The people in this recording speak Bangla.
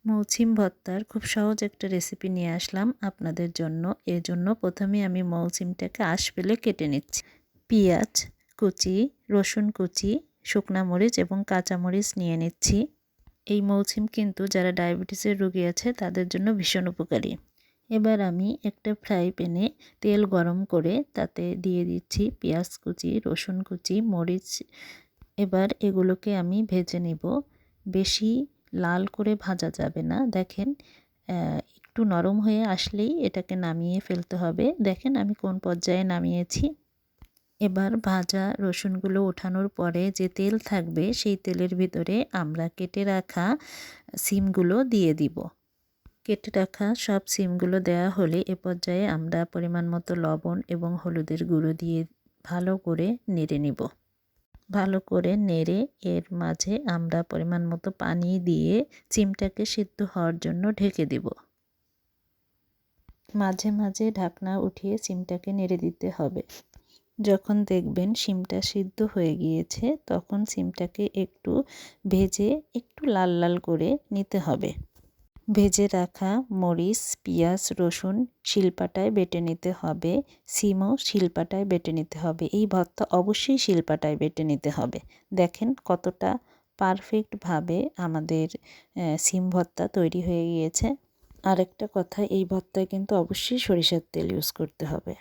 মৌসিম ভর্তার খুব সহজ একটা রেসিপি নিয়ে আসলাম আপনাদের জন্য। এর জন্য প্রথমে আমি মৌসিমটাকে আঁশ ফেলে কেটে নিচ্ছি। পেঁয়াজ কুচি, রসুন কুচি, শুকনা মরিচ এবং কাঁচা মরিচ নিয়ে নিচ্ছি। এই মৌসিম কিন্তু যারা ডায়াবেটিসের রোগী আছে তাদের জন্য ভীষণ উপকারী। এবার আমি একটা ফ্রাই প্যানে তেল গরম করে তাতে দিয়ে দিচ্ছি পেঁয়াজ কুচি, রসুন কুচি, মরিচ। এবার এগুলোকে আমি ভেজে নেব। বেশি লাল করে ভাজা যাবে না। দেখেন একটু নরম হয়ে আসলেই এটাকে নামিয়ে ফেলতে হবে। দেখেন আমি কোন পর্যায়ে নামিয়েছি। এবার ভাজা রসুনগুলো ওঠানোর পরে যে তেল থাকবে সেই তেলের ভিতরে আমরা কেটে রাখা সিমগুলো দিয়ে দিব। কেটে রাখা সব সিমগুলো দেওয়া হলে এ পর্যায়ে আমরা পরিমাণ মতো লবণ এবং হলুদের গুঁড়ো দিয়ে ভালো করে নেড়ে নেব। ভালো করে নেড়ে এর মাঝে আমরা পরিমাণ মতো পানি দিয়ে সিমটাকে সিদ্ধ হওয়ার জন্য ঢেকে দেব। মাঝে মাঝে ঢাকনা উঠিয়ে সিমটাকে নেড়ে দিতে হবে। যখন দেখবেন সিমটা সিদ্ধ হয়ে গিয়েছে তখন সিমটাকে একটু ভেজে একটু লাল লাল করে নিতে হবে। ভেজে রাখা মরিচ, পেঁয়াজ, রসুন শিলপাটায় বেটে নিতে হবে। সিমও শিলপাটায় বেটে নিতে হবে। এই ভর্তা অবশ্যই শিলপাটায় বেটে নিতে হবে। দেখেন কতটা পারফেক্টভাবে আমাদের সিম ভর্তা তৈরি হয়ে গিয়েছে। আরেকটা কথা, এই ভর্তায় কিন্তু অবশ্যই সরিষার তেল ইউজ করতে হবে।